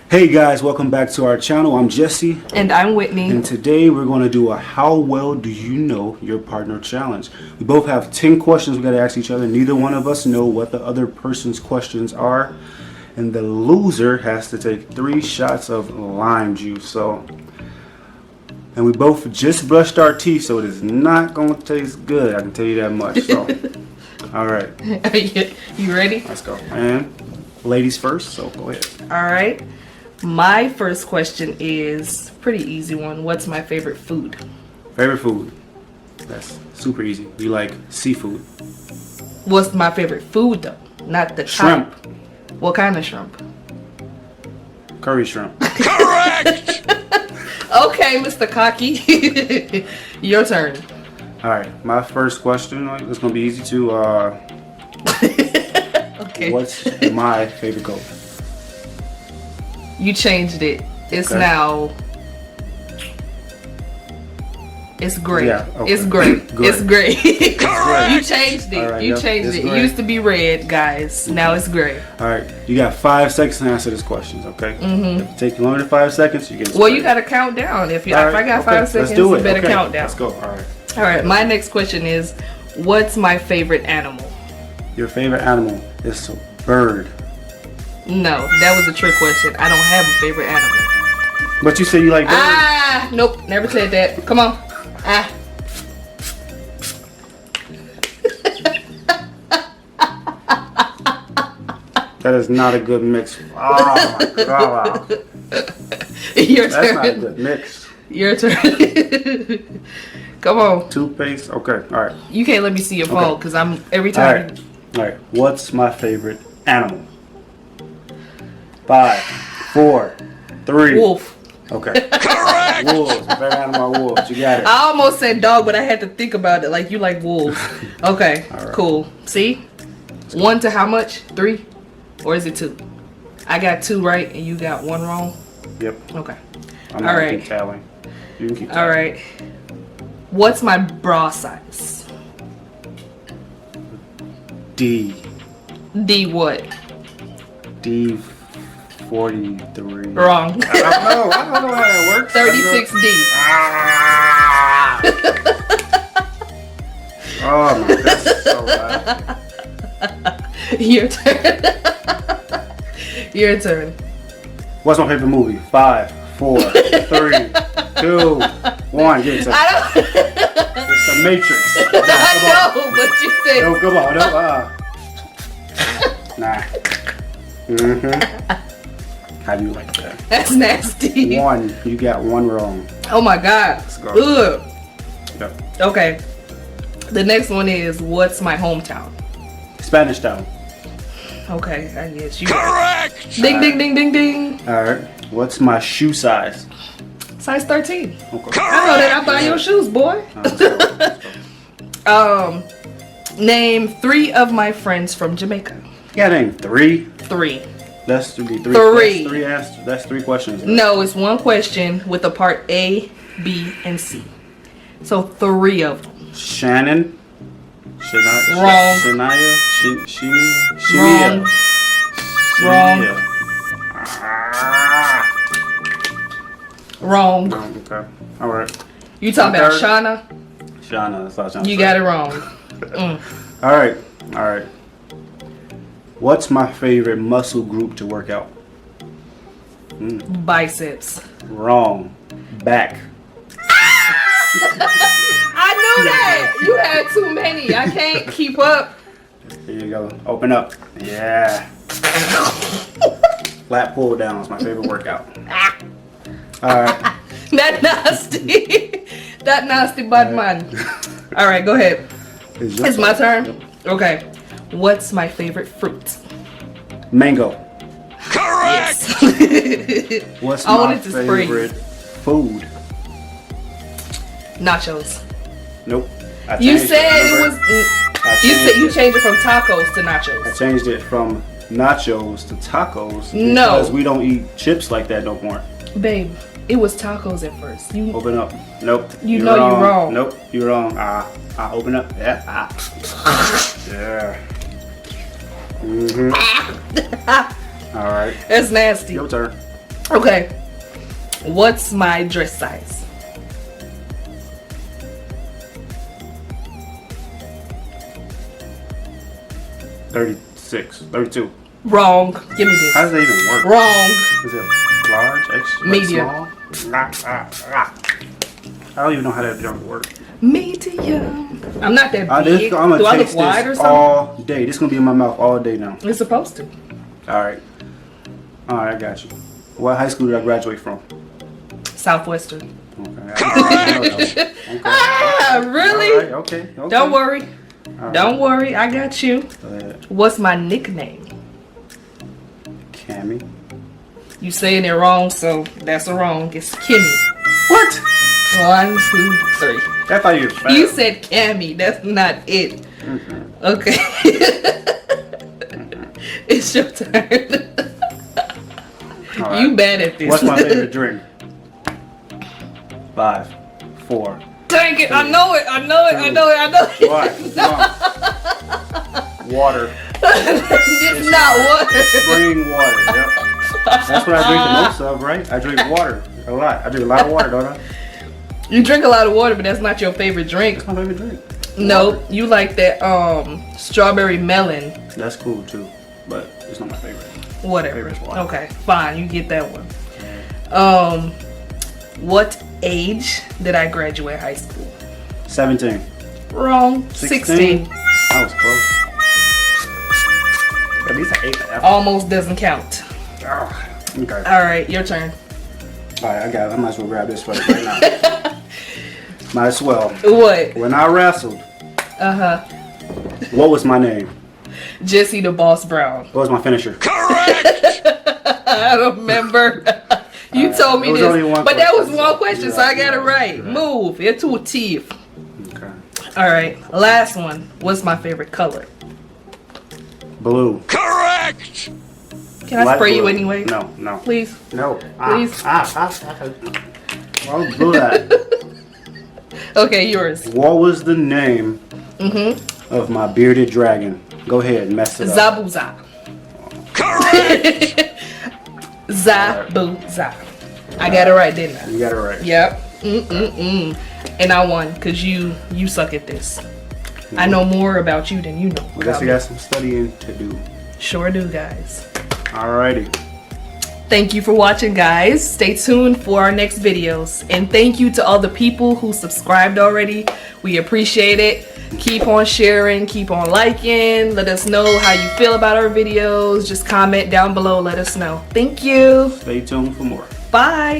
Hey guys, welcome back to our channel. I'm Jesse. And I'm Whitney. And today we're going to do a how well do you know your partner challenge. We both have 10 questions we got to ask each other. Neither one of us know what the other person's questions are. And the loser has to take 3 shots of lime juice. And we both just brushed our teeth, so it is not going to taste good. I can tell you that much. So, all right. You ready? Let's go. And ladies first, so go ahead. All right. My first question is pretty easy one. What's my favorite food? Favorite food? That's super easy. You like seafood. What's my favorite food though? Not the Shrimp. type. What kind of shrimp? Curry shrimp. Correct! Okay, Mr. Cocky. Your turn. Alright, my first question, it's going to be easy too. Okay. What's my favorite color? You changed it. It's Okay. now... It's gray. Yeah, okay. It's gray. Gray. It's gray. Correct! You changed it. All right, you yep, changed it's it. gray. It used to be red, guys. Now it's gray. Alright, you got 5 seconds to answer this question, okay? If it takes longer than 5 seconds, you get Well, you got to count down. If I got 5 seconds, let's do it. you better Okay, count down. Let's go. Alright. All right, my next question is, what's my favorite animal? Your favorite animal is a bird. No, that was a trick question. I don't have a favorite animal. But you said you like birds. Ah, nope, never said that. Come on. Ah. That is not a good mix. Oh my god. Your That's not a turn. good mix. Your turn. Come on. Toothpaste? Okay, alright. You can't let me see your phone Okay. because I'm every time. Alright, what's my favorite animal? 5, 4, 3. Wolf. Okay. Correct! Wolves. My favorite animal are wolves. You got it. I almost said dog, but I had to think about it. Like you like wolves. Okay, All right. cool. See? 1 to how much? 3? Or is it 2? I got 2 right and you got 1 wrong. Yep. Okay. I'm not All gonna right. keep tallying. You can keep tallying. All right. What's my bra size? D. D what? D 43. Wrong. I don't know how that works. 36D. Ah! Oh my, that's so bad. Your turn. Your turn. What's my favorite movie? 5, 4, 3, 2, 1. Give it to me. I don't. It's The Matrix. I know, but you said. No, come on. No, nah. How do you like that? That's nasty. 1. You got 1 wrong. Oh my God. Let's go. Ugh. Yep. Okay. The next one is, what's my hometown? Spanish Town. Okay, I guess you. Correct! Ding, ding, ding, ding, ding. All right. What's my shoe size? Size 13. Okay. I know that I buy your shoes, boy. Let's go. Name 3 of my friends from Jamaica. You got name 3. 3. That's 3. 3. That's 3 answers. That's 3 questions. No, it's 1 question with a part A, B, and C. So 3 of them. Shannon. Wrong. Shania. Wrong. Wrong. Wrong. Okay. All right. You talking about Third. Shauna? Shauna. That's all I'm You got it wrong. All right. All right. What's my favorite muscle group to work out? Biceps. Wrong. Back. I knew that. You had too many. I can't keep up. Here you go. Open up. Yeah. Flat pull down is my favorite workout. All right. That nasty. That nasty bad man. All right, go ahead. It's my turn. Okay. What's my favorite fruit? Mango. Correct! Yes. What's I my wanted to spray. favorite food? Nachos. Nope. I You changed said it remember? was. I You said changed you it. changed it from tacos to I nachos. changed it from nachos to tacos No. because we don't eat chips like that no more. Babe, it was tacos at first. You Open up. Nope. You know you're wrong. Nope. You're wrong. Open up. Yeah. Yeah. Mm-hmm. All right. That's nasty. Your turn. Okay. What's my dress size? $32. Wrong. Give me this. How does that even work? Wrong. Is it large, extra, Medium. small? I don't even know how that junk works. Medium. I'm not that big. I'm gonna Do I look taste wide or this something? all day. This gonna be in my mouth all day now. It's supposed to. All right, I got you. What high school did I graduate from? Southwestern. Okay. Okay. Ah, really? All right, okay. Don't worry. All right. Don't worry. I got you. Go ahead. What's my nickname? Cammy. You saying it wrong, so that's a wrong. It's Kimmy. What? 1, 2, 3. I thought you were fat. You said Cammy. That's not it. Mm-hmm. Okay. It's your turn. All right. You bad at this. What's my favorite drink? 5, 4. Dang it! I know it. I know it. I know it. I know it. What? Come on. Water. It's not water. Spring water. Yep. That's what I drink the most of, right? I drink water a lot. I drink a lot of water, don't I? You drink a lot of water, but that's not your favorite drink. That's my favorite drink. No, you like that strawberry melon. That's cool too, but it's not my favorite. Whatever. Favorite's water. Okay, fine. You get that one. What age did I graduate high school? 17. Wrong. 16. I was close. At least I ate that apple. Almost doesn't count. Okay. All right, your turn. All right, I got it. I might as well grab this right now. Might as well. What? When I wrestled, what was my name? Jessie the Boss Brown. What was my finisher? Correct! I don't remember. You told me It was this, only one but that was question, one so question, you're so I right, got it you're right. right. Move. It's to a teeth. Okay. All right, last one. What's my favorite color? Blue. Correct! Can I Light spray you blue. anyway? No, no. Please. No. Please. Why would blue that? Okay, yours. What was the name of my bearded dragon? Go ahead, mess it up. Zabuza. Correct! Zabuza. I got it right, didn't I? You got it right. Yep. And I won because you suck at this. I know more about you than you know. I guess about we me. got some studying to do. Sure do, guys. Alrighty. Thank you for watching, guys. Stay tuned for our next videos. And thank you to all the people who subscribed already. We appreciate it. Keep on sharing, keep on liking. Let us know how you feel about our videos. Just comment down below, let us know. Thank you. Stay tuned for more. Bye.